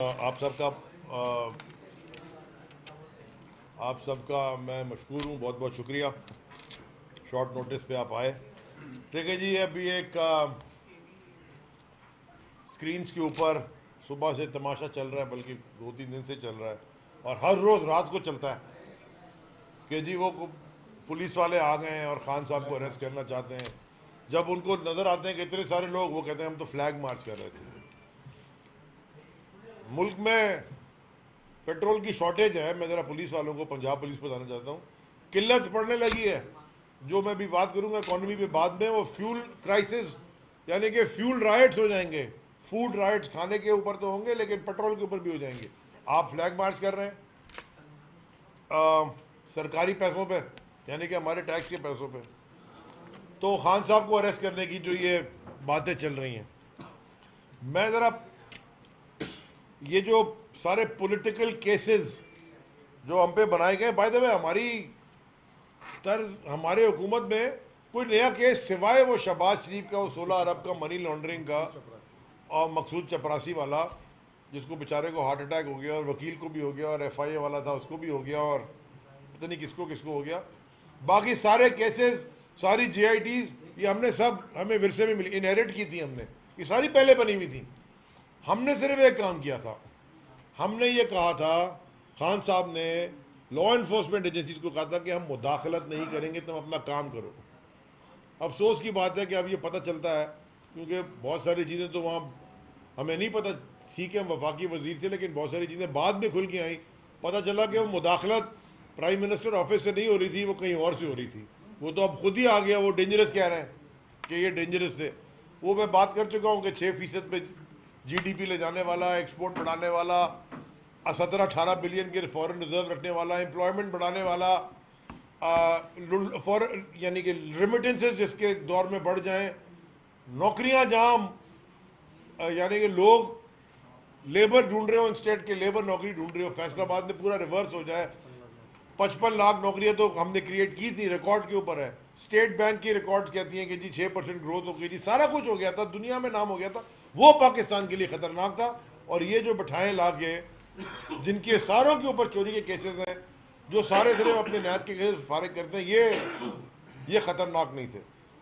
आप सबका मैं मशकूर हूँ, बहुत बहुत शुक्रिया। शॉर्ट नोटिस पे आप आए। देखिए जी, अभी एक स्क्रीन्स के ऊपर सुबह से तमाशा चल रहा है, बल्कि 2-3 दिन से चल रहा है और हर रोज़ रात को चलता है कि जी वो पुलिस वाले आ गए हैं और खान साहब को अरेस्ट करना चाहते हैं। जब उनको नज़र आते हैं कि इतने सारे लोग, वो कहते हैं हम तो फ्लैग मार्च कर रहे थे। मुल्क में पेट्रोल की शॉर्टेज है। मैं ज़रा पुलिस वालों को, पंजाब पुलिस पर बताना चाहता हूँ, किल्लत पड़ने लगी है। जो मैं भी बात करूंगा इकोनॉमी पे बाद में, वो फ्यूल क्राइसिस, यानी कि फ्यूल राइट्स हो जाएंगे। फूड राइट्स खाने के ऊपर तो होंगे, लेकिन पेट्रोल के ऊपर भी हो जाएंगे। आप फ्लैग मार्च कर रहे हैं सरकारी पैसों पे, यानी कि हमारे टैक्स के पैसों पे। तो खान साहब को अरेस्ट करने की जो ये बातें चल रही हैं, मैं ज़रा ये जो सारे पॉलिटिकल केसेस जो हम पे बनाए गए, बाय द वे हमारी तर्ज, हमारे हुकूमत में कोई नया केस सिवाय वो शहबाज शरीफ का, वो 16 अरब का मनी लॉन्ड्रिंग का और मकसूद चपरासी वाला, जिसको बेचारे को हार्ट अटैक हो गया और वकील को भी हो गया और FIA वाला था उसको भी हो गया और पता नहीं किसको किसको हो गया। बाकी सारे केसेस, सारी JITs, ये हमने सब, हमें विरसे में मिली, इनहेरिट की थी हमने। ये सारी पहले बनी हुई थी। हमने सिर्फ एक काम किया था, हमने ये कहा था, खान साहब ने लॉ इन्फोर्समेंट एजेंसीज को कहा था कि हम मुदाखलत नहीं करेंगे, तुम अपना काम करो। अफसोस की बात है कि अब ये पता चलता है, क्योंकि बहुत सारी चीज़ें तो वहाँ हमें नहीं पता थी कि हम वफाकी वजीर थे, लेकिन बहुत सारी चीज़ें बाद में खुल के आई। पता चला कि वो मुदाखलत प्राइम मिनिस्टर ऑफिस से नहीं हो रही थी, वो कहीं और से हो रही थी। वो तो अब खुद ही आ गया, वो डेंजरस कह रहे हैं कि ये डेंजरस है। वो मैं बात कर चुका हूँ कि 6% पे GDP ले जाने वाला, एक्सपोर्ट बढ़ाने वाला, 17-18 बिलियन के फॉरेन रिजर्व रखने वाला, एम्प्लॉयमेंट बढ़ाने वाला, फॉर यानी कि रेमिटेंसेस जिसके दौर में बढ़ जाएं, नौकरियां जहां यानी कि लोग लेबर ढूंढ रहे हो, स्टेट के लेबर नौकरी ढूंढ रहे हो, फैसलाबाद में पूरा रिवर्स हो जाए। 55 लाख नौकरियां तो हमने क्रिएट की थी, रिकॉर्ड के ऊपर है। स्टेट बैंक की रिकॉर्ड कहती हैं कि जी 6% ग्रोथ हो गई थी, सारा कुछ हो गया था, दुनिया में नाम हो गया था। वो पाकिस्तान के लिए खतरनाक था। और ये जो बिठाए ला के, जिनके सारों के ऊपर चोरी के केसेस हैं, जो सारे सिर्फ अपने नैब के केसेस फारिग करते हैं, ये खतरनाक नहीं थे।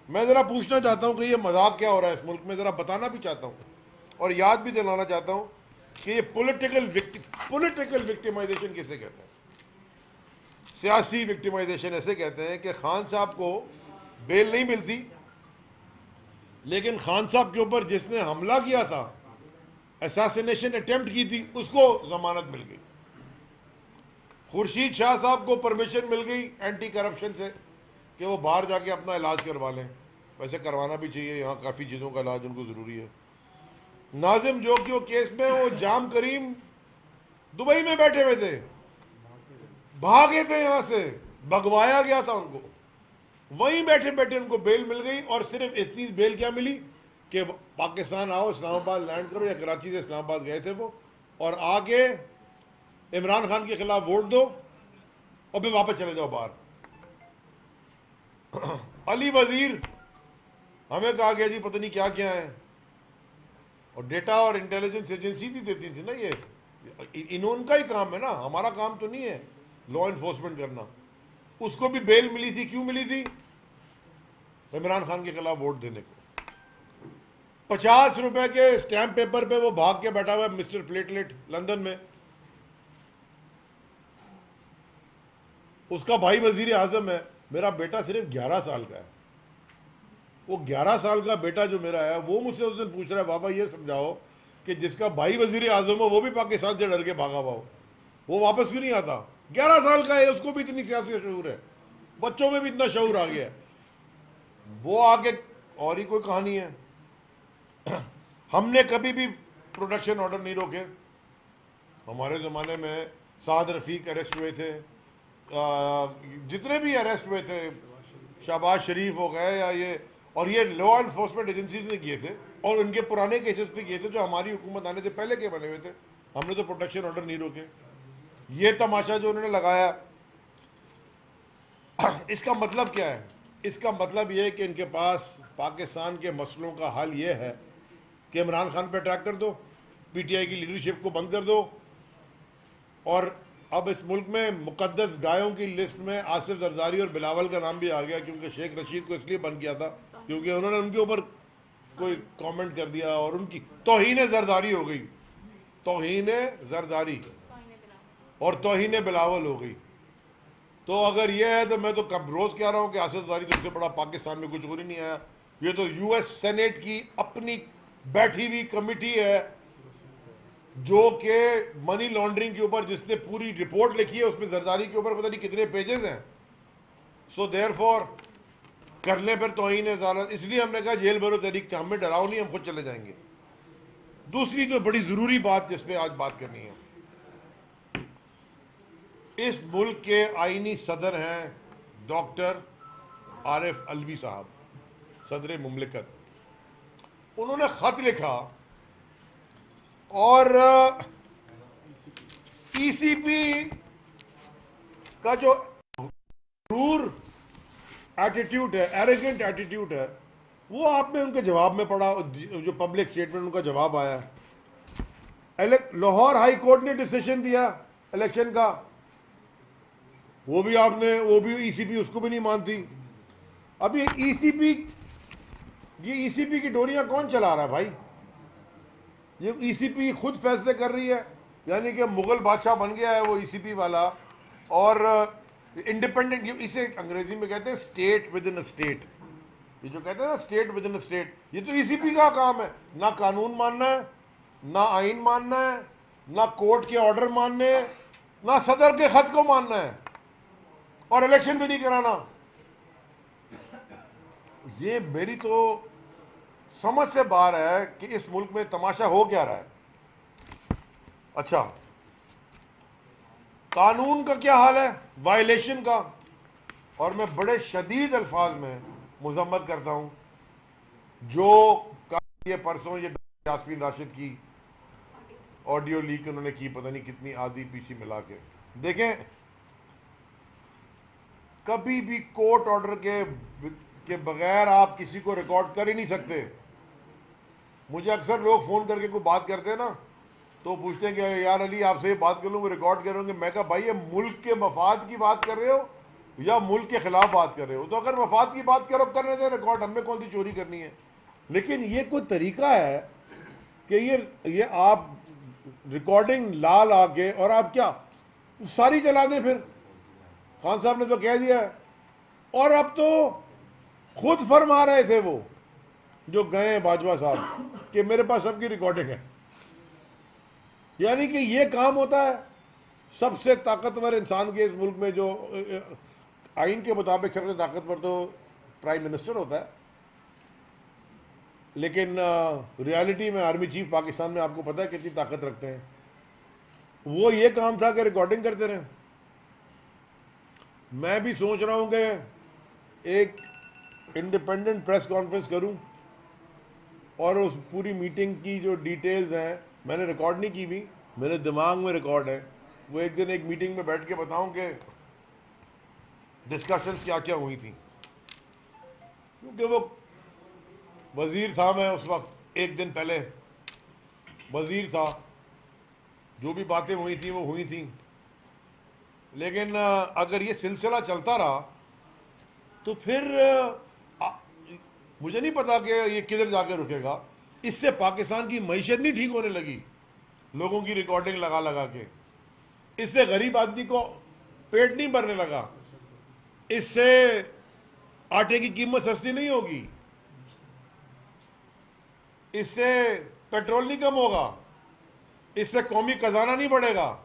मैं जरा पूछना चाहता हूं कि ये मजाक क्या हो रहा है इस मुल्क में, जरा बताना भी चाहता हूं और याद भी दिलाना चाहता हूं कि ये पॉलिटिकल विक्टिमाइजेशन किसे कहते हैं। सियासी विक्टिमाइजेशन ऐसे कहते हैं कि खान साहब को बेल नहीं मिलती, लेकिन खान साहब के ऊपर जिसने हमला किया था, असैसिनेशन अटेम्प्ट की थी, उसको जमानत मिल गई। खुर्शीद शाह साहब को परमिशन मिल गई एंटी करप्शन से कि वो बाहर जाके अपना इलाज करवा लें। वैसे करवाना भी चाहिए, यहां काफी चीजों का इलाज उनको जरूरी है। नाजिम जोगियों केस में वो जाम करीम दुबई में बैठे हुए थे, भागे थे यहां से, भगवाया गया था उनको। वहीं बैठे बैठे उनको बेल मिल गई, और सिर्फ इतनी बेल क्या मिली कि पाकिस्तान आओ, इस्लामाबाद लैंड करो, या कराची से इस्लामाबाद गए थे वो, और आके इमरान खान के खिलाफ वोट दो और फिर वापस चले जाओ बाहर। अली वजीर, हमें कहा गया जी पता नहीं क्या क्या है, और डेटा और इंटेलिजेंस एजेंसी ही देती थी ना ये, इनका ही काम है ना, हमारा काम तो नहीं है लॉ इन्फोर्समेंट करना। उसको भी बेल मिली थी, क्यों मिली थी? इमरान खान के खिलाफ वोट देने को। 50 रुपए के स्टैंप पेपर पे वो भाग के बैठा हुआ है मिस्टर प्लेटलेट लंदन में। उसका भाई वजीर आजम है। मेरा बेटा सिर्फ 11 साल का है। वो 11 साल का बेटा जो मेरा है, वो मुझसे उस दिन पूछ रहा है, बाबा ये समझाओ कि जिसका भाई वजीर आजम हो वो भी पाकिस्तान से डर के भागा हुआ हो, वो वापस क्यों नहीं आता? 11 साल का है, उसको भी इतनी सियासी शऊर है, बच्चों में भी इतना शऊर आ गया है। वो आगे और ही कोई कहानी है। हमने कभी भी प्रोडक्शन ऑर्डर नहीं रोके। हमारे जमाने में साद रफीक अरेस्ट हुए थे, जितने भी अरेस्ट हुए थे, शहबाज शरीफ हो गए या ये, और ये लॉ इन्फोर्समेंट एजेंसीज ने किए थे, और उनके पुराने केसेस भी किए थे जो हमारी हुकूमत आने से पहले के बने हुए थे। हमने तो प्रोटेक्शन ऑर्डर नहीं रोके। ये तमाशा जो उन्होंने लगाया, इसका मतलब क्या है? इसका मतलब यह है कि इनके पास पाकिस्तान के मसलों का हल यह है कि इमरान खान पर अटैक कर दो, पीटीआई की लीडरशिप को बंद कर दो। और अब इस मुल्क में मुकद्दस गायों की लिस्ट में आसिफ जरदारी और बिलावल का नाम भी आ गया, क्योंकि शेख रशीद को इसलिए बंद किया था क्योंकि उन्होंने उनके ऊपर कोई कमेंट कर दिया और उनकी तौहीन जरदारी हो गई, तौहीन जरदारी और तौहीन बिलावल हो गई। तो अगर यह है तो मैं तो कब रोज कह रहा हूं कि आसिफ जरदारी तुमसे बड़ा पाकिस्तान में कुछ हो नहीं आया। ये तो यूएस सेनेट की अपनी बैठी हुई कमिटी है जो कि मनी लॉन्ड्रिंग के ऊपर जिसने पूरी रिपोर्ट लिखी है, उसमें जरदारी के ऊपर पता नहीं कितने पेजेस हैं। सो देयरफॉर करने पर तौहीन अदालत, इसलिए हमने कहा जेल भरो तहरीक, हमें डराओ नहीं, हम खुद चले जाएंगे। दूसरी तो बड़ी जरूरी बात जिस पे आज बात करनी है, इस मुल्क के आईनी सदर हैं डॉक्टर आरिफ अलवी साहब, सदर मुमलिकत। उन्होंने खत लिखा और ईसीपी का जो क्रूर एटीट्यूड है, एरोगेंट एटीट्यूड है, वो आपने उनके जवाब में पढ़ा, जो पब्लिक स्टेटमेंट उनका जवाब आया। लाहौर हाई कोर्ट ने डिसीजन दिया इलेक्शन का, वो भी ईसीपी उसको भी नहीं मानती। अब ये ईसीपी की डोरियां कौन चला रहा है भाई? ये ईसीपी खुद फैसले कर रही है, यानी कि मुगल बादशाह बन गया है वो ईसीपी वाला। और इंडिपेंडेंट, इसे अंग्रेजी में कहते हैं state with in a state. ये जो कहते हैं ना state with in a state, ये तो ईसीपी का काम है। ना कानून मानना है, ना आइन मानना है, ना कोर्ट के ऑर्डर मानने हैं, ना सदर के खत को मानना है, और इलेक्शन भी नहीं कराना। ये मेरी तो समझ से बाहर है कि इस मुल्क में तमाशा हो क्या रहा है। अच्छा, कानून का क्या हाल है, वायलेशन का। और मैं बड़े शदीद अल्फाज में मुजम्मत करता हूं जो ये परसों ये यास्मीन राशिद की ऑडियो लीक उन्होंने की, पता नहीं कितनी आधी पीछे मिला के। देखें, कभी भी कोर्ट ऑर्डर के बगैर आप किसी को रिकॉर्ड कर ही नहीं सकते। मुझे अक्सर लोग फोन करके कोई बात करते हैं ना, तो पूछते हैं कि यार अली आपसे ये बात कर लूंगा, रिकॉर्ड करोगे? मैं कहा भाई ये मुल्क के मफाद की बात कर रहे हो या मुल्क के खिलाफ बात कर रहे हो? तो अगर मफाद की बात करो करने दें रिकॉर्ड, हमने कौन सी चोरी करनी है। लेकिन ये कोई तरीका है कि ये आप रिकॉर्डिंग ला के और आप क्या सारी चला दें? फिर खान साहब ने तो कह दिया है, और अब तो खुद फरमा रहे थे वो जो गए बाजवा साहब कि मेरे पास सबकी रिकॉर्डिंग है। यानी कि ये काम होता है सबसे ताकतवर इंसान के इस मुल्क में, जो आइन के मुताबिक सबसे ताकतवर तो प्राइम मिनिस्टर होता है, लेकिन रियलिटी में आर्मी चीफ पाकिस्तान में आपको पता है कितनी ताकत रखते हैं। वो ये काम था कि रिकॉर्डिंग करते रहे। मैं भी सोच रहा हूं कि एक इंडिपेंडेंट प्रेस कॉन्फ्रेंस करूं और उस पूरी मीटिंग की जो डिटेल्स हैं, मैंने रिकॉर्ड नहीं की भी, मेरे दिमाग में रिकॉर्ड है, वो एक दिन एक मीटिंग में बैठ के बताऊं कि डिस्कशंस क्या क्या हुई थी। क्योंकि वो वजीर था, मैं उस वक्त एक दिन पहले वजीर था, जो भी बातें हुई थी वो हुई थी। लेकिन अगर ये सिलसिला चलता रहा तो फिर मुझे नहीं पता कि ये किधर जाके रुकेगा। इससे पाकिस्तान की मईशत नहीं ठीक होने लगी, लोगों की रिकॉर्डिंग लगा लगा के। इससे गरीब आदमी को पेट नहीं भरने लगा, इससे आटे की कीमत सस्ती नहीं होगी, इससे पेट्रोल नहीं कम होगा, इससे कौमी खजाना नहीं बढ़ेगा।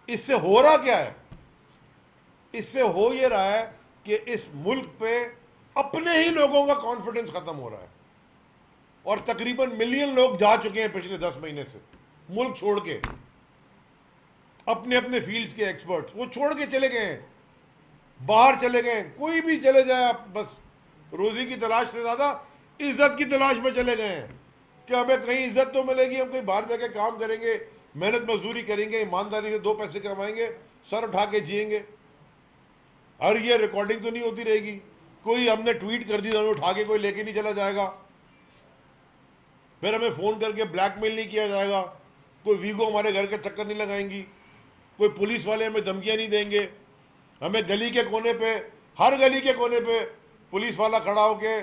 इससे हो रहा क्या है? इससे हो ये रहा है कि इस मुल्क पे अपने ही लोगों का कॉन्फिडेंस खत्म हो रहा है। और तकरीबन मिलियन लोग जा चुके हैं पिछले 10 महीने से मुल्क छोड़ के, अपने अपने फील्ड्स के एक्सपर्ट्स वो छोड़ के चले गए हैं, बाहर चले गए। कोई भी चले जाए, आप बस रोजी की तलाश से ज्यादा इज्जत की तलाश में चले गए हैं कि हमें कहीं इज्जत तो मिलेगी, हम कहीं बाहर जाके काम करेंगे, मेहनत मजदूरी करेंगे, ईमानदारी से 2 पैसे कमाएंगे, सर उठा के जिएंगे। और ये रिकॉर्डिंग तो नहीं होती रहेगी, कोई हमने ट्वीट कर दी तो उठा के कोई लेके नहीं चला जाएगा। फिर हमें फोन करके ब्लैकमेल नहीं किया जाएगा, कोई वीगो हमारे घर के चक्कर नहीं लगाएंगी, कोई पुलिस वाले हमें धमकियां नहीं देंगे, हमें गली के कोने पे, हर गली के कोने पे पुलिस वाला खड़ा होके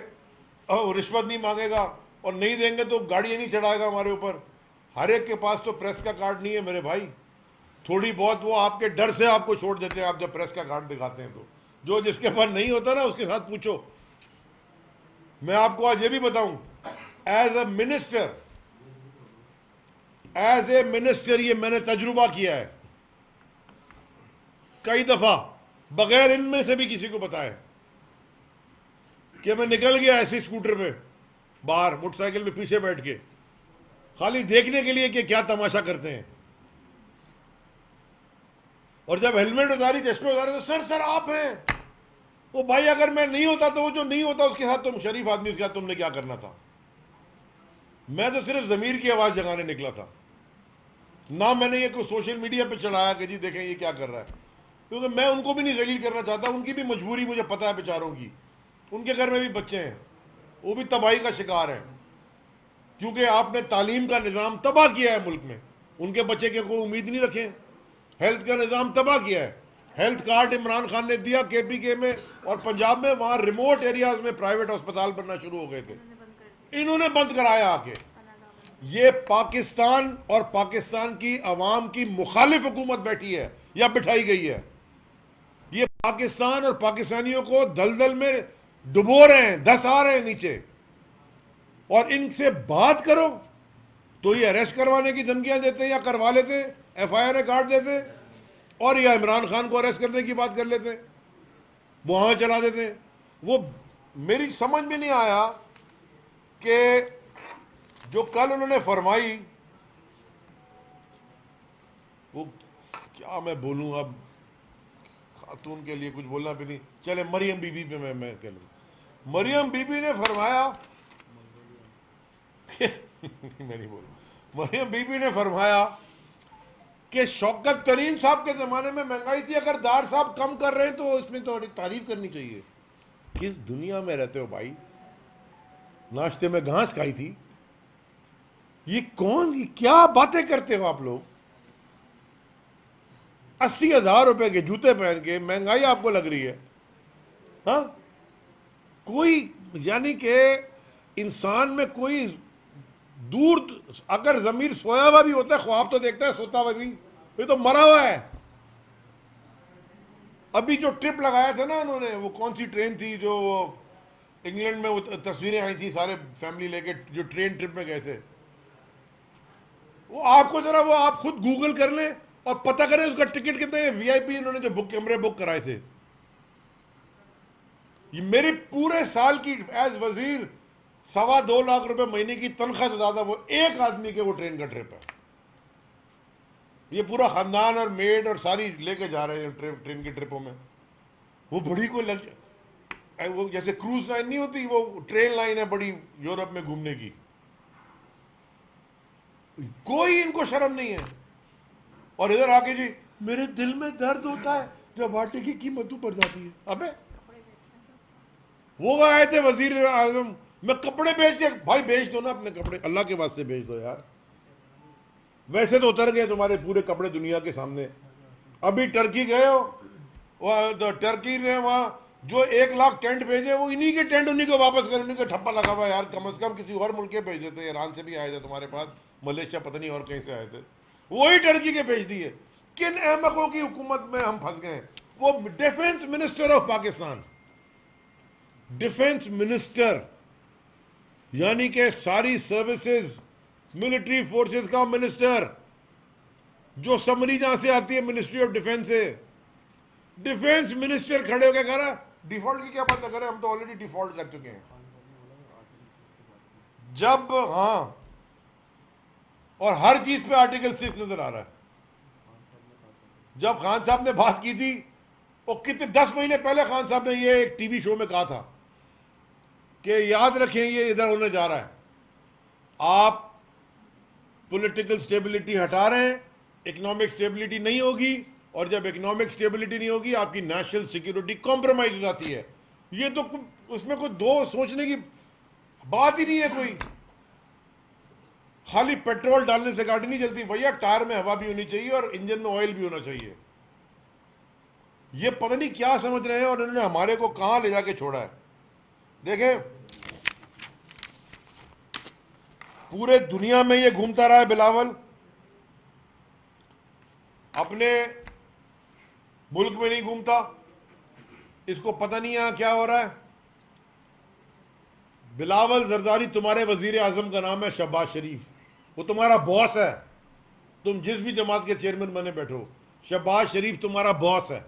रिश्वत नहीं मांगेगा, और नहीं देंगे तो गाड़ियां नहीं चढ़ाएगा हमारे ऊपर। हर एक के पास तो प्रेस का कार्ड नहीं है मेरे भाई, थोड़ी बहुत वो आपके डर से आपको छोड़ देते हैं, आप जब प्रेस का कार्ड दिखाते हैं तो। जो जिसके पास नहीं होता ना उसके साथ पूछो। मैं आपको आज ये भी बताऊं, एज ए मिनिस्टर ये मैंने तजुर्बा किया है कई दफा, बगैर इनमें से भी किसी को बताए, कि मैं निकल गया ऐसे स्कूटर पे बाहर, मोटरसाइकिल में पीछे बैठ के, खाली देखने के लिए कि क्या तमाशा करते हैं। और जब हेलमेट उतारी, चश्मे उतारे, तो सर आप हैं। वो भाई अगर मैं नहीं होता तो वो जो नहीं होता उसके साथ, तुम शरीफ आदमी, उसके साथ तुमने क्या करना था? मैं तो सिर्फ जमीर की आवाज जगाने निकला था ना, मैंने ये कोई सोशल मीडिया पे चढ़ाया कि जी देखें ये क्या कर रहा है, क्योंकि मैं उनको भी नहीं जलील करना चाहता, उनकी भी मजबूरी मुझे पता है बेचारों की, उनके घर में भी बच्चे हैं, वो भी तबाही का शिकार है, क्योंकि आपने तालीम का निजाम तबाह किया है मुल्क में। उनके बच्चे के कोई उम्मीद नहीं रखें, हेल्थ का निजाम तबाह किया है। हेल्थ कार्ड इमरान खान ने दिया केपीके में और पंजाब में, वहां रिमोट एरियाज में प्राइवेट अस्पताल बनना शुरू हो गए थे, इन्होंने बंद कराया आके। ये पाकिस्तान और पाकिस्तान की अवाम की मुखालिफ हुकूमत बैठी है या बिठाई गई है। ये पाकिस्तान और पाकिस्तानियों को दलदल में डुबो रहे हैं, धंसा रहे हैं नीचे, और इनसे बात करो तो ये अरेस्ट करवाने की धमकियां देते या करवा लेते, एफआईआर काट देते, और या इमरान खान को अरेस्ट करने की बात कर लेते, वहां चला देते। वो मेरी समझ में नहीं आया कि जो कल उन्होंने फरमाई, वो क्या मैं बोलूं, अब खातून के लिए कुछ बोलना भी नहीं, चले मरियम बीबी पे मैं कह लूं। मरियम बीबी ने फरमाया मैं नहीं बोलूं, मरियम बीबी ने फरमाया कि शौकत तरीन साहब के जमाने में महंगाई थी, अगर दार साहब कम कर रहे हैं तो इसमें तो तारीफ करनी चाहिए। किस दुनिया में रहते हो भाई? नाश्ते में घास खाई थी, ये कौन, ये क्या बातें करते हो आप लोग? 80,000 रुपए के जूते पहन के महंगाई आपको लग रही है? हाँ, कोई यानी कि इंसान में कोई दूर, अगर जमीर सोया हुआ भी होता है, ख्वाब तो देखता है, सोता हुआ भी, ये तो मरा हुआ है। अभी जो ट्रिप लगाया था ना उन्होंने, वो कौन सी ट्रेन थी जो इंग्लैंड में, वो तस्वीरें आई थी सारे फैमिली लेके जो ट्रेन ट्रिप में गए थे, वो आपको जरा वो आप खुद गूगल कर लें और पता करें उसका टिकट कितने है। वीआईपी इन्होंने जो कमरे बुक कराए थे, ये मेरी पूरे साल की एज वजीर 2.25 लाख रुपए महीने की तनख्वाह से ज्यादा वो एक आदमी के वो ट्रेन का ट्रिप है। ये पूरा खानदान और मेड और सारी लेके जा रहे हैं ट्रेन की ट्रिपों में। वो बड़ी कोई वो जैसे क्रूज लाइन नहीं होती, वो ट्रेन लाइन है बड़ी यूरोप में घूमने की। कोई इनको शर्म नहीं है। और इधर आके जी मेरे दिल में दर्द होता है जब आटे की कीमत ऊपर जाती है। अबे वो आए थे वजीर आजम, मैं कपड़े बेच के, भाई बेच दो ना अपने कपड़े, अल्लाह के वास्ते बेच दो यार। वैसे तो उतर गए तुम्हारे पूरे कपड़े दुनिया के सामने। अभी टर्की गए हो, तो टर्की ने वहां जो 1 लाख टेंट भेजे, वो इन्हीं के टेंट उन्हीं को वापस कर, उन्हीं को ठप्पा लगा हुआ यार। कम से कम किसी और मुल्क के भेज देते, ईरान से भी आए थे तुम्हारे पास, मलेशिया पता नहीं और कहीं से आए थे, वही टर्की के भेज दिए। किन अहमकों की हुकूमत में हम फंस गए। वो defence minister of Pakistan, defence minister यानी कि सारी सर्विसेज, मिलिट्री फोर्सेस का मिनिस्टर, जो समरी जहां से आती है मिनिस्ट्री ऑफ डिफेंस से, डिफेंस मिनिस्टर खड़े होकर कह रहा डिफॉल्ट की क्या बात कर रहे हैं, हम तो ऑलरेडी डिफॉल्ट कर चुके हैं। जब हाँ, और हर चीज पे आर्टिकल 6 नजर आ रहा है। जब खान साहब ने बात की थी, वो कितने 10 महीने पहले खान साहब ने ये एक टीवी शो में कहा था कि याद रखें ये इधर होने जा रहा है, आप पॉलिटिकल स्टेबिलिटी हटा रहे हैं, इकोनॉमिक स्टेबिलिटी नहीं होगी, और जब इकोनॉमिक स्टेबिलिटी नहीं होगी आपकी नेशनल सिक्योरिटी कॉम्प्रोमाइज हो जाती है। ये तो उसमें कोई दो सोचने की बात ही नहीं है कोई। खाली पेट्रोल डालने से गाड़ी नहीं चलती भैया, टायर में हवा भी होनी चाहिए और इंजन में ऑयल भी होना चाहिए। ये पता नहीं क्या समझ रहे हैं और इन्होंने हमारे को कहां ले जाके छोड़ा है। देखें, पूरे दुनिया में ये घूमता रहा है बिलावल, अपने मुल्क में नहीं घूमता, इसको पता नहीं यहां क्या हो रहा है। बिलावल जरदारी तुम्हारे वजीर आजम का नाम है शहबाज शरीफ, वो तुम्हारा बॉस है। तुम जिस भी जमात के चेयरमैन बने बैठो, शहबाज शरीफ तुम्हारा बॉस है,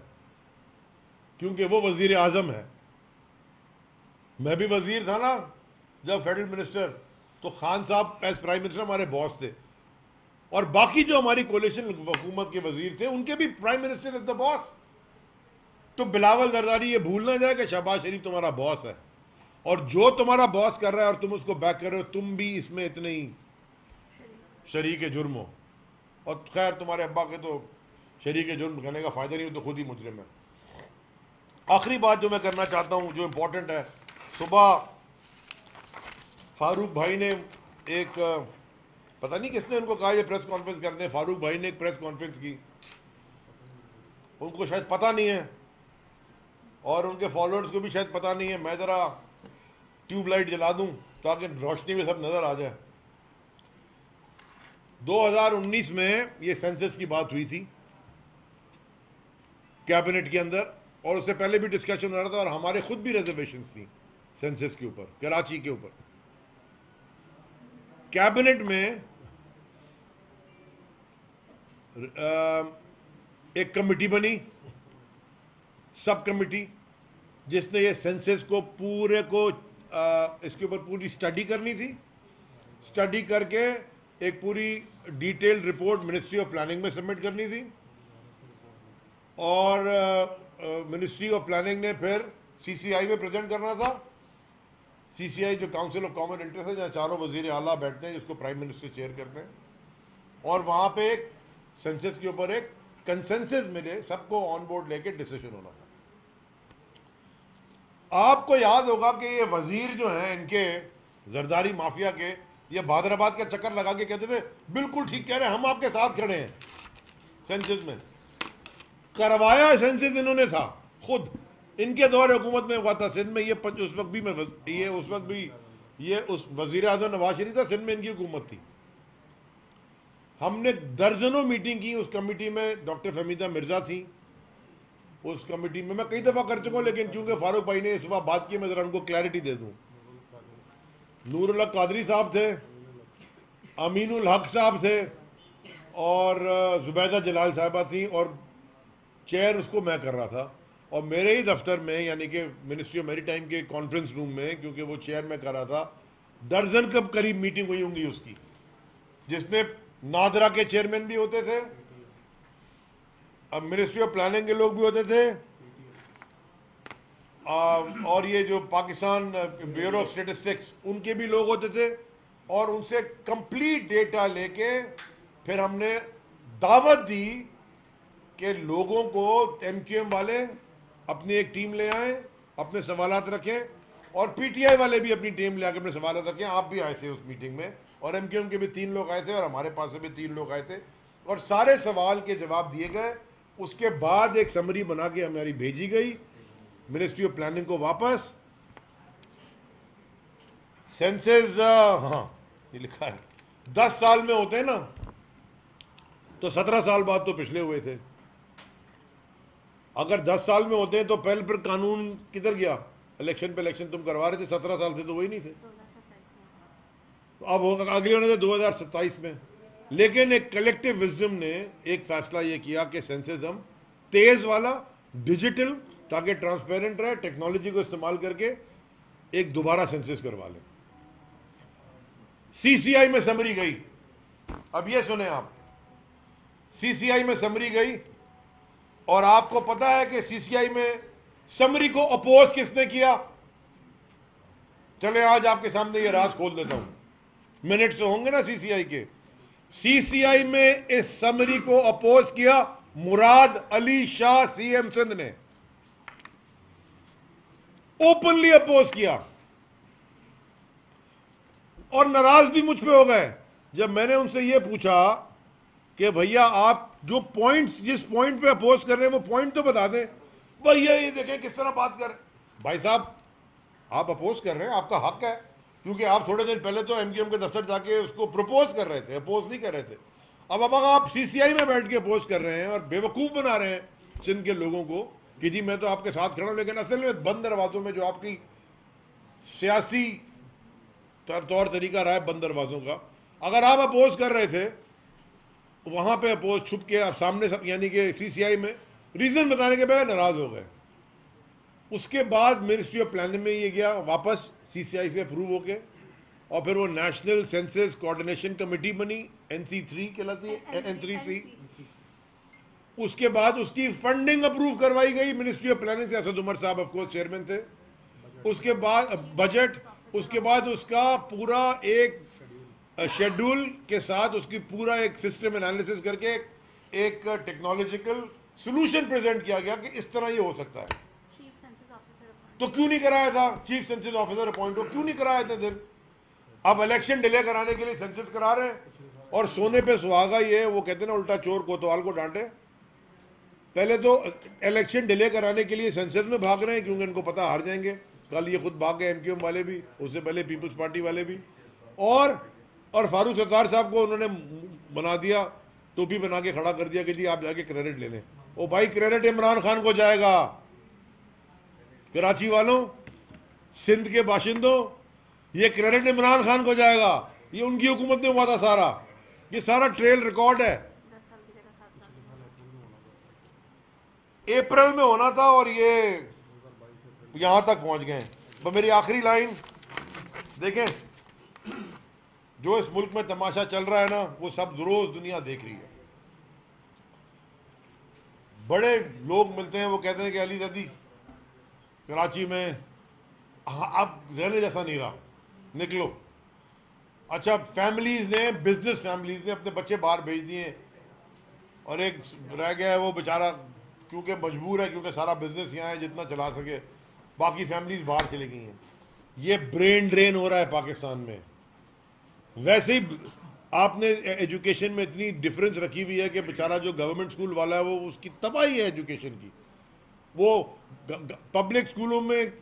क्योंकि वो वजीर आजम है। मैं भी वजीर था ना जब फेडरल मिनिस्टर, तो खान साहब एज प्राइम मिनिस्टर हमारे बॉस थे, और बाकी जो हमारी कोलिशन हुकूमत के वजीर थे उनके भी prime minister is the boss. तो बिलावल जरदारी ये भूल ना जाए कि शहबाज शरीफ तुम्हारा बॉस है, और जो तुम्हारा बॉस कर रहा है और तुम उसको बैक कर रहे हो, तुम भी इसमें इतने ही शरीक जुर्म हो। और खैर, तुम्हारे अब्बा के तो शरीक जुर्म कहने का फायदा नहीं हो, तो खुद ही मुजरिम है। आखिरी बात जो मैं करना चाहता हूं, जो इंपॉर्टेंट है, सुबह फारूक भाई ने एक, पता नहीं किसने उनको कहा ये प्रेस कॉन्फ्रेंस करते हैं, फारूक भाई ने एक प्रेस कॉन्फ्रेंस की, उनको शायद पता नहीं है और उनके फॉलोअर्स को भी शायद पता नहीं है। मैं जरा ट्यूबलाइट जला दूं ताकि रोशनी में सब नजर आ जाए। 2019 में ये सेंसस की बात हुई थी कैबिनेट के अंदर, और उससे पहले भी डिस्कशन हो रहा था, और हमारे खुद भी रिजर्वेशन थी सेंसस के ऊपर, कराची के ऊपर। कैबिनेट में एक कमेटी बनी, सब कमेटी, जिसने ये सेंसस को पूरे को इसके ऊपर पूरी स्टडी करनी थी। स्टडी करके एक पूरी detailed report ministry of planning में सबमिट करनी थी, और मिनिस्ट्री ऑफ प्लानिंग ने फिर सीसीआई में प्रेजेंट करना था। सीसीआई जो काउंसिल ऑफ कॉमन इंटरेस्ट है, जहां चारों वजीर आला बैठते हैं, जिसको प्राइम मिनिस्टर चेयर करते हैं, और वहां पे एक सेंसस के ऊपर एक कंसेंसस मिले, सबको ऑन बोर्ड लेके डिसीजन होना था। आपको याद होगा कि ये वजीर जो हैं इनके, जरदारी माफिया के, ये बहादराबाद का चक्कर लगा के कहते थे बिल्कुल ठीक कह रहे हैं, हम आपके साथ खड़े हैं। सेंसस में करवाया सेंसस इन्होंने था, खुद इनके दौर हुकूमत में हुआ था सिंध में। ये उस वक्त भी ये उस वजीर आजम नवाज शरीफ था, सिंध में इनकी हुकूमत थी। हमने दर्जनों मीटिंग की उस कमेटी में, डॉक्टर फहमीदा मिर्जा थी उस कमेटी में, मैं कई दफा कर चुका हूं, लेकिन चूंकि फारूक भाई ने इस बार बात की, मैं जरा उनको क्लैरिटी दे दूं। नूरुल हक कादरी साहब थे, अमीनुल हक साहब थे, और जुबैदा जलाल साहबा थी, और चेयर उसको मैं कर रहा था। और मेरे ही दफ्तर में, यानी कि मिनिस्ट्री ऑफ मैरीटाइम के कॉन्फ्रेंस रूम में, क्योंकि वो चेयर में कर रहा था, दर्जन के करीब मीटिंग हुई होंगी उसकी, जिसमें नादरा के चेयरमैन भी होते थे, अब मिनिस्ट्री ऑफ प्लानिंग के लोग भी होते थे, और ये जो पाकिस्तान ब्यूरो ऑफ स्टेटिस्टिक्स उनके भी लोग होते थे, और उनसे कंप्लीट डेटा लेके फिर हमने दावत दी कि लोगों को, एमक्यूएम वाले अपनी एक टीम ले आए, अपने सवालात रखें, और पीटीआई वाले भी अपनी टीम ले आके अपने सवालात रखें। आप भी आए थे उस मीटिंग में, और एमक्यूएम के भी 3 लोग आए थे, और हमारे पास से भी 3 लोग आए थे, और सारे सवाल के जवाब दिए गए। उसके बाद एक समरी बना के हमारी भेजी गई मिनिस्ट्री ऑफ प्लानिंग को वापस। सेंसस, हाँ ये लिखा है 10 साल में होते हैं ना, तो 17 साल बाद तो पिछले हुए थे। अगर 10 साल में होते हैं तो पहले फिर कानून किधर गया? इलेक्शन पे इलेक्शन तुम करवा रहे थे, 17 साल से तो वही नहीं थे, तो अब होगा आगे होने थे 2027 में। लेकिन एक कलेक्टिव विजडम ने एक फैसला यह किया कि सेंसस हम तेज वाला, डिजिटल, ताकि ट्रांसपेरेंट रहे, टेक्नोलॉजी को इस्तेमाल करके एक दोबारा सेंसस करवा लें। सीसीआई में समरी गई, अब यह सुने आप, सीसीआई में समरी गई, और आपको पता है कि सीसीआई में समरी को अपोज किसने किया? चले आज आपके सामने यह राज खोल देता हूं, मिनट्स होंगे ना सीसीआई के। सीसीआई में इस समरी को अपोज किया मुराद अली शाह, सीएम सिंध ने ओपनली अपोज किया, और नाराज भी मुझ पे हो गए जब मैंने उनसे ये पूछा कि भैया आप जो पॉइंट्स, जिस पॉइंट पे अपोज कर रहे हैं वो पॉइंट तो बता दें। भैया ये देखें किस तरह बात कर। भाई साहब, आप अपोज कर रहे हैं, आपका हक है, क्योंकि आप थोड़े दिन पहले तो एमक्यूएम के दफ्तर जाके उसको प्रपोज कर रहे थे, अपोज नहीं कर रहे थे। अब आप सीसीआई में बैठ के अपोज कर रहे हैं और बेवकूफ बना रहे हैं सिंध के लोगों को कि जी मैं तो आपके साथ खड़ा हूं, लेकिन असल में बंद दरवाजों में जो आपकी सियासी तौर तरीका रहा है बंद दरवाजों का, अगर आप अपोज कर रहे थे वहां पे अपोज छुप के आप सामने यानी कि सीसीआई में रीजन बताने के बगैर नाराज हो गए। उसके बाद मिनिस्ट्री ऑफ प्लानिंग में ये गया वापस सीसीआई से अप्रूव होके, और फिर वो नेशनल सेंसस कोऑर्डिनेशन कमेटी बनी, NC3 कहलाती है, N3C। उसके बाद उसकी फंडिंग अप्रूव करवाई गई मिनिस्ट्री ऑफ प्लानिंग से, असद उमर साहब ऑफकोर्स चेयरमैन थे। उसके बाद बजट, उसके बाद उसका पूरा एक शेड्यूल के साथ उसकी पूरा एक सिस्टम एनालिसिस करके एक टेक्नोलॉजिकल सॉल्यूशन प्रेजेंट किया गया कि इस तरह ये हो सकता है। तो क्यों नहीं कराया था चीफ सेंसस ऑफिसर अपॉइंट, क्यों नहीं कराया था दिन? अब इलेक्शन डिले कराने के लिए सेंसस करा रहे हैं और सोने पे सुहागा ये, वो कहते हैं ना उल्टा चोर कोतवाल को डांटे। पहले तो इलेक्शन डिले कराने के लिए सेंसस में भाग रहे हैं क्योंकि इनको पता हार जाएंगे। कल ये खुद भाग गए एमक्यूएम वाले भी, उससे पहले पीपुल्स पार्टी वाले भी, और फारूक सत्तार साहब को उन्होंने बना दिया, टोपी बना के खड़ा कर दिया कि जी आप जाके क्रेडिट ले लें। ओ भाई, क्रेडिट इमरान खान को जाएगा। कराची वालों, सिंध के बाशिंदों, ये क्रेडिट इमरान खान को जाएगा। ये उनकी हुकूमत में हुआ था सारा, ये सारा ट्रेल रिकॉर्ड है। अप्रैल में होना था और ये यहां तक पहुंच गए। तो मेरी आखिरी लाइन देखें, जो इस मुल्क में तमाशा चल रहा है ना, वो सब रोज दुनिया देख रही है। बड़े लोग मिलते हैं, वो कहते हैं कि अली दादी कराची में अब रहने जैसा नहीं रहा, निकलो। अच्छा, फैमिलीज ने, बिजनेस फैमिलीज ने अपने बच्चे बाहर भेज दिए, और एक रह गया है वो बेचारा, क्योंकि मजबूर है, क्योंकि सारा बिजनेस यहां है जितना चला सके, बाकी फैमिलीज बाहर चली गई हैं। ये ब्रेन ड्रेन हो रहा है पाकिस्तान में। वैसे ही आपने एजुकेशन में इतनी डिफरेंस रखी हुई है कि बेचारा जो गवर्नमेंट स्कूल वाला है वो, उसकी तबाही है एजुकेशन की। वो पब्लिक स्कूलों में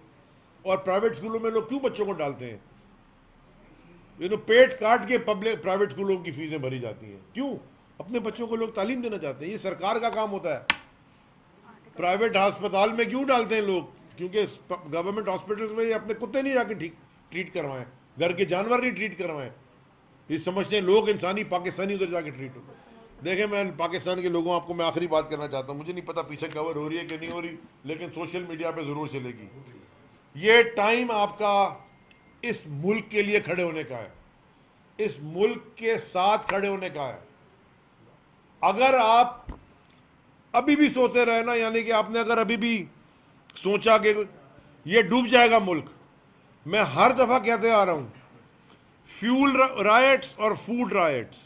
और प्राइवेट स्कूलों में लोग क्यों बच्चों को डालते हैं? पेट काट के पब्लिक प्राइवेट स्कूलों की फीसें भरी जाती हैं। क्यों? अपने बच्चों को लोग तालीम देना चाहते हैं, ये सरकार का काम होता है। प्राइवेट अस्पताल में क्यों डालते हैं लोग? क्योंकि गवर्नमेंट हॉस्पिटल्स में ये अपने कुत्ते नहीं जाके ट्रीट करवाएं, घर के जानवर नहीं ट्रीट करवाएं। ये समझते हैं लोग इंसानी पाकिस्तानी उधर जाके ट्रीट हो। देखें, मैं पाकिस्तान के लोगों, आपको मैं आखिरी बात करना चाहता हूं, मुझे नहीं पता पीछे कवर हो रही है कि नहीं हो रही, लेकिन सोशल मीडिया पे जरूर चलेगी। ये टाइम आपका इस मुल्क के लिए खड़े होने का है, इस मुल्क के साथ खड़े होने का है। अगर आप अभी भी सोते रहे ना, यानी कि आपने अगर अभी भी सोचा कि ये डूब जाएगा मुल्क, मैं हर दफा कहते आ रहा हूं, फ्यूल राइट्स और फूड राइट्स,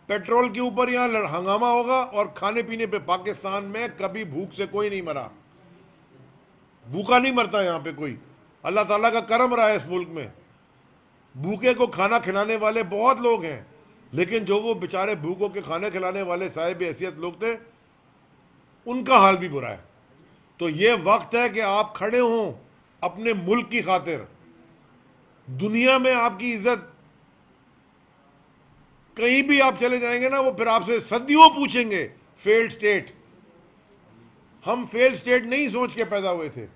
पेट्रोल के ऊपर यहां हंगामा होगा, और खाने पीने पे पाकिस्तान में कभी भूख से कोई नहीं मरा, भूखा नहीं मरता यहां पे कोई। अल्लाह ताला का करम रहा है इस मुल्क में, भूखे को खाना खिलाने वाले बहुत लोग हैं, लेकिन जो वो बेचारे भूखों के खाने खिलाने वाले साहिब हैसियत लोग थे, उनका हाल भी बुरा है। तो ये वक्त है कि आप खड़े हों अपने मुल्क की खातिर। दुनिया में आपकी इज्जत, कहीं भी आप चले जाएंगे ना, वो फिर आपसे सदियों पूछेंगे फेल्ड स्टेट। हम फेल्ड स्टेट नहीं सोच के पैदा हुए थे,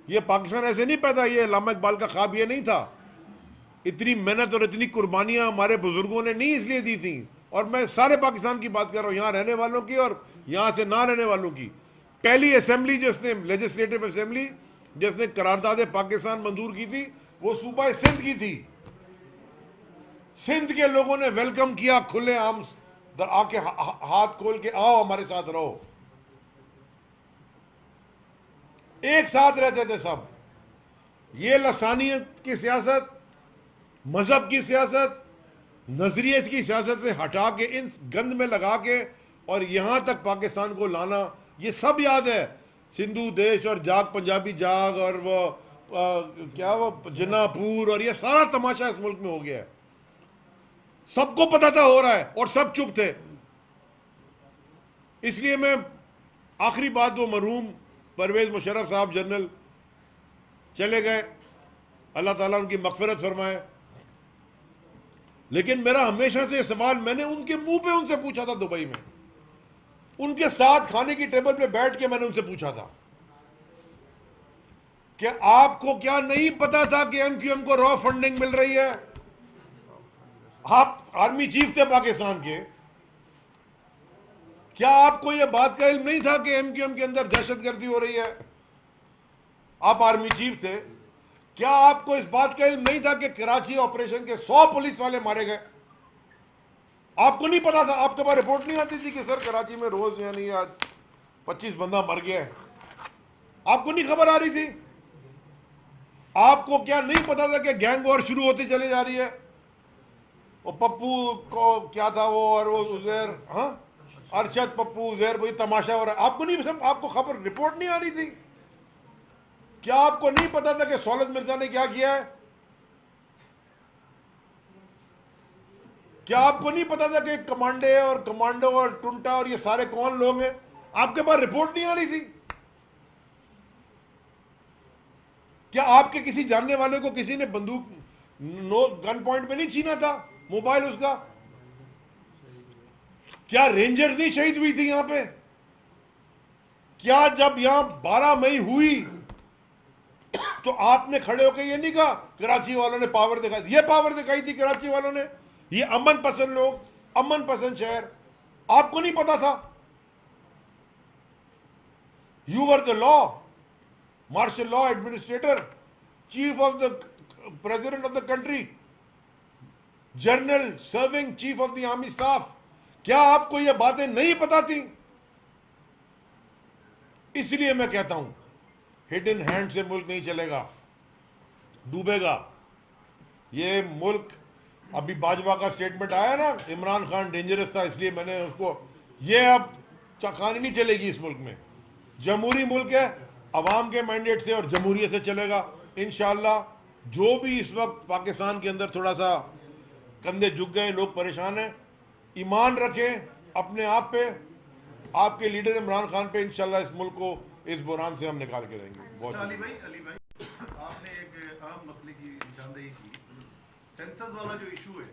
ये पाकिस्तान ऐसे नहीं पैदा, ये अल्लामा इकबाल का ख्वाब ये नहीं था। इतनी मेहनत और इतनी कुर्बानियां हमारे बुजुर्गों ने नहीं इसलिए दी थी। और मैं सारे पाकिस्तान की बात कर रहा हूं, यहां रहने वालों की और यहां से ना रहने वालों की। पहली असेंबली जिसने, लेजिस्लेटिव असेंबली जिसने करारदाद पाकिस्तान मंजूर की थी, वो सूबा सिंध की थी। सिंध के लोगों ने वेलकम किया खुले आम, आके हाथ खोल के, आओ हमारे साथ रहो। एक साथ रहते थे सब। ये लसानियत की सियासत, मजहब की सियासत, नजरिए की सियासत से हटा के, इन गंद में लगा के, और यहां तक पाकिस्तान को लाना, ये सब याद है। सिंधु देश और जाग पंजाबी जाग, और वो क्या वो जन्नापुर, और ये सारा तमाशा इस मुल्क में हो गया है। सबको पता था हो रहा है और सब चुप थे। इसलिए मैं आखिरी बात, वो मरहूम परवेज मुशर्रफ साहब जनरल चले गए, अल्लाह ताला उनकी मगफिरत फरमाए। लेकिन मेरा हमेशा से सवाल, मैंने उनके मुंह पे उनसे पूछा था दुबई में, उनके साथ खाने की टेबल पे बैठ के मैंने उनसे पूछा था कि आपको क्या नहीं पता था कि एमक्यूएम को रॉ फंडिंग मिल रही है? आप आर्मी चीफ थे पाकिस्तान के, क्या आपको यह बात का इल्म नहीं था कि एमक्यूएम के अंदर दहशतगर्दी हो रही है? आप आर्मी चीफ थे, क्या आपको इस बात का इल्म नहीं था कि कराची ऑपरेशन के 100 पुलिस वाले मारे गए? आपको नहीं पता था? आपके पास रिपोर्ट नहीं आती थी कि सर कराची में रोज यानी आज 25 बंदा मर गया है? आपको नहीं खबर आ रही थी? आपको क्या नहीं पता था कि गैंग वॉर शुरू होती चली जा रही है? वो पप्पू को क्या था वो, और वो उजैर, हाँ अरशद, पप्पू, उजैर, वही तमाशा हो रहा है। आपको नहीं, सब आपको खबर, रिपोर्ट नहीं आ रही थी? क्या आपको नहीं पता था कि सौलत मिर्जा ने क्या किया है? क्या आपको नहीं पता था कि कमांडे और कमांडो और टुंटा और ये सारे कौन लोग हैं? आपके पास रिपोर्ट नहीं आ रही थी? क्या आपके किसी जानने वाले को किसी ने बंदूक गन पॉइंट पे नहीं छीना था मोबाइल उसका? क्या रेंजर्स नहीं शहीद हुई थी यहां पे? क्या जब यहां 12 मई हुई तो आपने खड़े होकर ये नहीं कहा कराची वालों ने पावर दिखाई? ये पावर दिखाई थी कराची वालों ने, ये अमन पसंद लोग, अमन पसंद शहर। आपको नहीं पता था? You were the law, martial law administrator, chief of the president of the country, general serving chief of the army staff. क्या आपको यह बातें नहीं पता थी? इसलिए मैं कहता हूं, हिडन हैंड से मुल्क नहीं चलेगा, डूबेगा ये मुल्क। अभी बाजवा का स्टेटमेंट आया ना, इमरान खान डेंजरस था, इसलिए मैंने उसको, ये अब कहानी नहीं चलेगी इस मुल्क में। जमहूरी मुल्क है, अवाम के मैंडेट से और जमहूरियत से चलेगा इंशाअल्लाह। जो भी इस वक्त पाकिस्तान के अंदर थोड़ा सा कंधे झुक गए, लोग परेशान हैं, ईमान रखें अपने आप पे, आपके लीडर इमरान खान पे, इंशाल्लाह इस मुल्क को इस बुरान से हम निकाल के देंगे। बहुत अली भाई आपने एक अहम मसले की निशानदेही की, सेंसस वाला जो इशू है,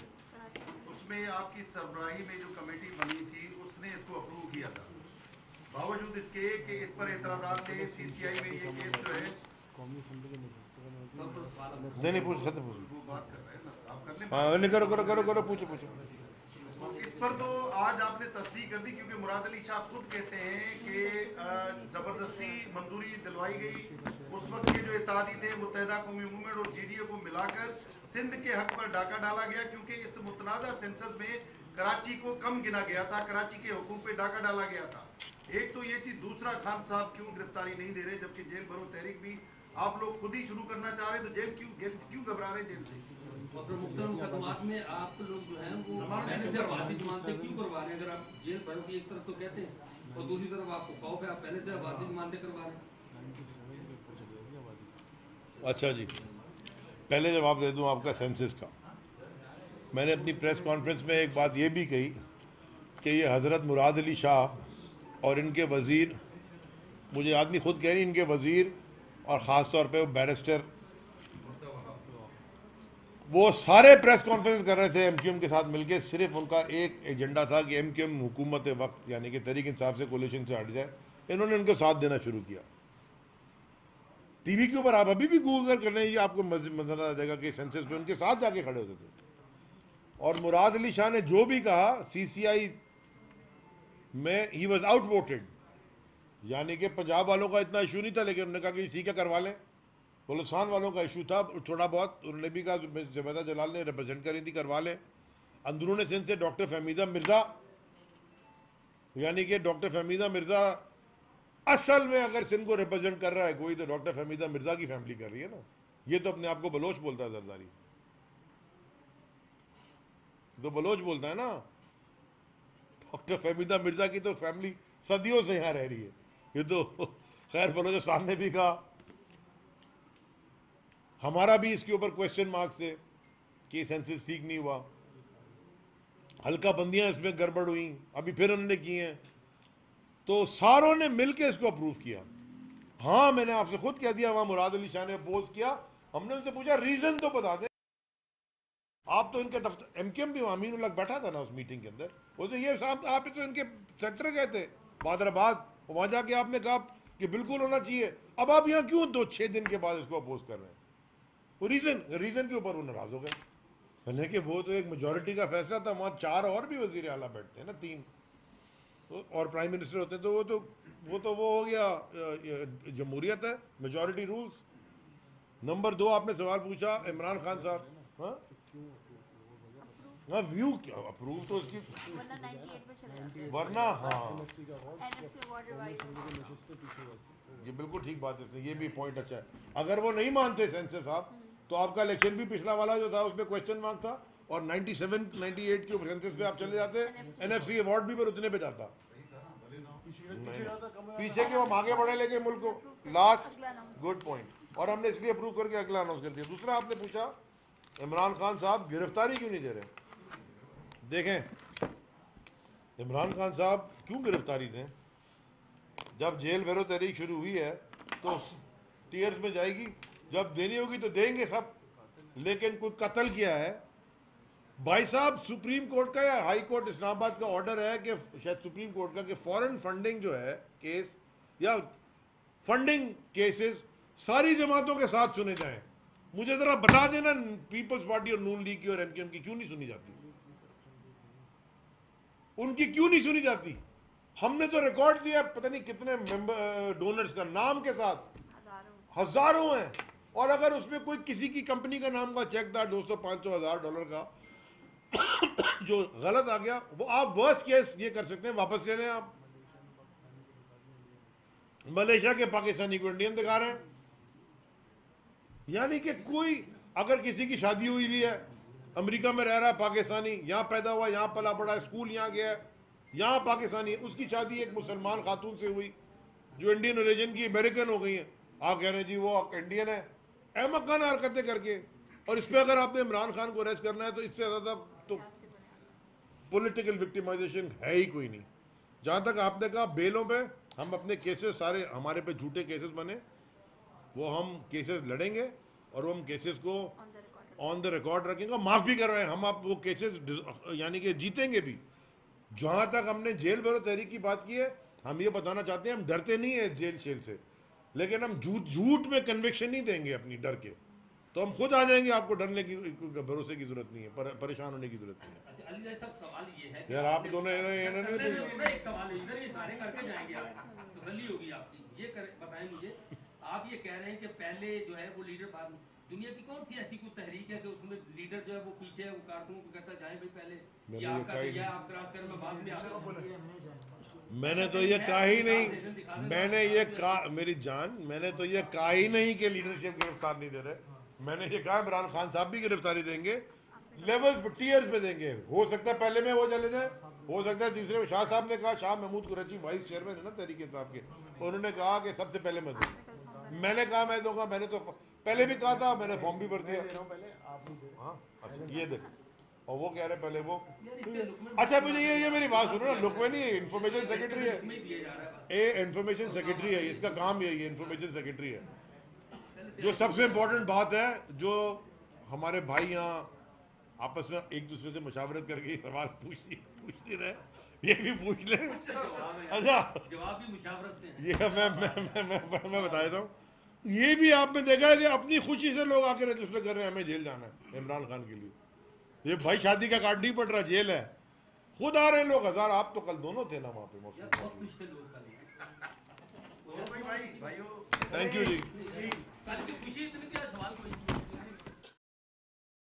उसमें आपकी सरबराही में जो कमेटी बनी थी उसने इसको अप्रूव किया था। बावजूद इसके कि इस पर एतराजात थे, सीसीआई में ये केस जो है, नहीं पूछ सकते, वो बात कर रहे हैं ना, आप कर लें। हाँ नहीं, करो करो करो करो, पूछो पूछो। इस पर तो आज आपने तस्दीक कर दी, क्योंकि मुराद अली शाह खुद कहते हैं कि जबरदस्ती मंजूरी दिलवाई गई। उस वक्त के जो इत्तेहादी थे, मुत्तहिदा कौमी मूवमेंट और जीडीए को मिलाकर सिंध के हक पर डाका डाला गया, क्योंकि इस मुतनाज़ा सेंसस में कराची को कम गिना गया था, कराची के हुकूम पे डाका डाला गया था। एक तो ये चीज, दूसरा खान साहब क्यों गिरफ्तारी नहीं दे रहे, जबकि जेल भरो तहरीक भी आप लोग खुद ही शुरू करना चाह रहे, तो जेल क्यों घबरा रहे जेल से? और मुख्तलिफ मुकदमात में आप लोग जो है वो पहले से आवासी जमानतें क्यों करवा रहे हैं? अगर आप जेल भरो की एक तरफ तो कहते हैं और दूसरी तरफ आपको खौफ है, आप पहले से आवासी जमानतें करवा रहे हैं। अच्छा जी, पहले जवाब दे दूं आपका सेंसस का। मैंने अपनी प्रेस कॉन्फ्रेंस में एक बात यह भी कही कि ये हजरत मुराद अली शाह और इनके वजीर, मुझे आदमी खुद कह रही, इनके वजीर और ख़ास तौर पे वो बैरिस्टर, वो सारे प्रेस कॉन्फ्रेंस कर रहे थे एमक्यूएम के साथ मिलकर। सिर्फ उनका एक एजेंडा था कि एमक्यूएम हुकूमत वक्त यानी कि तहरीक इंसाफ से कोलिशन से हट जाए। इन्होंने उनके साथ देना शुरू किया। टीवी के ऊपर आप अभी भी गूगल कर लें, आपको नजर आ जाएगा कि सेंसस पे उनके साथ जाके खड़े होते थे। और मुराद अली शाह ने जो भी कहा सीसीआई में, ही वॉज आउट वोटेड, यानी कि पंजाब वालों का इतना इशू नहीं था, लेकिन उन्होंने कहा कि ठीक है करवा लें। बलूचिस्तान वालों का इशू था थोड़ा बहुत, उन्होंने भी कहा, जुबैदा जलाल ने रिप्रेजेंट करी थी, करवा लें। अंदरून सिंध से डॉक्टर फहमीदा मिर्जा, यानी कि डॉक्टर फहमीदा मिर्जा असल में अगर सिंध को रिप्रेजेंट कर रहा है कोई, तो डॉक्टर फहमीदा मिर्जा की फैमिली कर रही है ना। ये तो अपने आप को बलोच बोलता है, जरदारी तो बलोच बोलता है ना। डॉक्टर फहमीदा मिर्जा की तो फैमिली सदियों से यहां रह रही है। ये तो खैर बलोचिस्तान ने भी कहा, हमारा भी इसके ऊपर क्वेश्चन मार्क्स थे कि सेंसस ठीक नहीं हुआ। हल्का बंदियां इसमें गड़बड़ हुई, अभी फिर उन्होंने की हैं, तो सारों ने मिलकर इसको अप्रूव किया। हाँ, मैंने आपसे खुद कह दिया, वहां मुराद अली शाह ने अपोज किया, हमने उनसे पूछा रीजन तो बता दें। आप तो इनके दफ्तर एमकेएम भी अमीन उल हक बैठा था ना उस मीटिंग के अंदर, वो तो ये साहब आप तो इनके सेक्टर गए थे बादराबाद, वहां जाके आपने कहा कि बिल्कुल होना चाहिए। अब आप यहां क्यों 2-6 दिन के बाद इसको अपोज कर रहे हैं? वो रीजन के ऊपर वो नाराज हो गए। कहने कि वो तो एक मेजोरिटी का फैसला था, वहां 4 और भी वजीर आला बैठते हैं ना, 3 और प्राइम मिनिस्टर होते हैं, तो वो हो गया जमहूरियत है, मेजोरिटी रूल्स। नंबर 2 आपने सवाल पूछा इमरान खान साहब, हाँ हाँ, व्यू क्या अप्रूव तो उसकी, वरना 98 में चले जाते हैं। वरना हाँ, एनएफसी अवार्ड रिवाइज ये बिल्कुल ठीक बात है, ये भी पॉइंट अच्छा है। अगर वो नहीं मानते सेंसर साहब, तो आपका इलेक्शन भी पिछला वाला जो था उसमें क्वेश्चन मार्क था, और 97 98 के सेंसस पे आप चले जाते, एनएफसी अवार्ड भी फिर उतने पे जाता। पीछे के हम आगे बढ़े लेके मुल्क को, लास्ट गुड पॉइंट, और हमने इसलिए अप्रूव करके अगला अनाउंस कर दिया। दूसरा आपने पूछा इमरान खान साहब गिरफ्तारी क्यों नहीं दे रहे? देखें, इमरान खान साहब क्यों गिरफ्तारी दें? जब जेल भरो तहरीक शुरू हुई है तो टीयर्स में जाएगी, जब देनी होगी तो देंगे सब, लेकिन कोई कत्ल किया है भाई साहब, सुप्रीम कोर्ट का या हाई कोर्ट इस्लामाबाद का ऑर्डर है कि शायद सुप्रीम कोर्ट का, कि फॉरेन फंडिंग जो है केस या फंडिंग केसेस सारी जमातों के साथ सुने जाएं। मुझे जरा बता देना, पीपल्स पार्टी और नून लीग की और एमकेएम की क्यों नहीं सुनी जाती? उनकी क्यों नहीं सुनी जाती? हमने तो रिकॉर्ड दिया पता नहीं कितने मेंबर डोनर्स का नाम के साथ, हजारों हैं, और अगर उसमें कोई किसी की कंपनी का नाम का चेक था 200 500 हजार डॉलर का जो गलत आ गया, वो आप वर्स्ट केस ये कर सकते हैं, वापस ले लें आप। मलेशिया के पाकिस्तानी को इंडियन दिखा रहे हैं, यानी कि कोई अगर किसी की शादी हुई भी है, अमेरिका में रह रहा है पाकिस्तानी, यहां पैदा हुआ, यहां पला बड़ा, स्कूल यहां गया, यहां पाकिस्तानी है, उसकी शादी एक मुसलमान खातून से हुई जो इंडियन ओरिजिन की अमेरिकन हो गई है, आप कह रहे हैं जी वो इंडियन है, अहमकाना हरकतें करके। और इस पर अगर आपने इमरान खान को अरेस्ट करना है तो इससे ज्यादा तो पॉलिटिकल विक्टिमाइजेशन है ही कोई नहीं। जहां तक आपने कहा बेलों पे, हम अपने केसेस सारे हमारे पे झूठे केसेस बने, वो हम केसेस लड़ेंगे और वो हम केसेस को ऑन द रिकॉर्ड रखेंगे, माफ भी कर रहे हैं हम, आप वो केसेस यानी कि जीतेंगे भी। जहां तक हमने जेल भरो तहरीक की बात की है, हम ये बताना चाहते हैं हम डरते नहीं है जेल शेल से, लेकिन हम झूठ में कन्विक्शन नहीं देंगे अपनी डर के, तो हम खुद आ जाएंगे, आपको डरने की भरोसे की जरूरत नहीं है, परेशान होने की जरूरत नहीं है। अच्छा अली साहब, सवाल ये है यार आप दोनों एक सवाल है इधर, ये सारे करके जाएंगे आप, तसल्ली होगी आपकी। ये बताएं मुझे, आप ये कह रहे हैं कि पहले जो है वो लीडर बाद में, दुनिया की कौन सी ऐसी कोई तहरीक है कि उसमें लीडर जो है वो पीछे है, वो कारकुनों को कहता जाए भाई पहले या आपका या आप क्रॉस कर मैं बाद में आता हूं। मैंने तो ये कहा ही नहीं, मैंने ये कहा मेरी जान, मैंने तो ये कहा ही नहीं कि लीडरशिप गिरफ्तार नहीं दे रहे। मैंने ये कहा इमरान खान साहब भी गिरफ्तारी देंगे, लेवल्स पे टीयर्स पे देंगे। हो सकता है पहले में वो चले जाए, हो सकता है तीसरे में। शाह साहब ने कहा, शाह महमूद कुरैशी वाइस चेयरमैन है ना तहरीक इंसाफ के, उन्होंने कहा कि सबसे पहले मैं दूंगा। मैंने कहा मैं दूंगा, मैंने तो पहले भी कहा था, मैंने फॉर्म भी भर दिया। हाँ अच्छा ये देखो, और वो कह रहे पहले वो, अच्छा मुझे ये मेरी बात सुनो ना, लुक में नहीं, इन्फॉर्मेशन सेक्रेटरी है, ये इन्फॉर्मेशन सेक्रेटरी है, इसका काम यही है, इन्फॉर्मेशन सेक्रेटरी है। जो सबसे इंपॉर्टेंट बात है, जो हमारे भाई यहाँ आपस में एक दूसरे से मुशावरत करके सवाल पूछते रहे, ये भी पूछ ले। अच्छा जवाब भी मुशावरत से, ये मैं बता देता हूँ, ये भी आपने देखा है कि अपनी खुशी से लोग आके रजिस्टर कर रहे हैं हमें जेल जाना है इमरान खान के लिए। ये भाई शादी का कार्ड नहीं पड़ रहा, जेल है, खुद आ रहे हैं लोग हजार। आप तो कल दोनों थे ना वहां पे, बहुत खुश थे लोग कल। भाइयों थैंक यू जी। कल की खुशी इतनी क्या सवाल कोई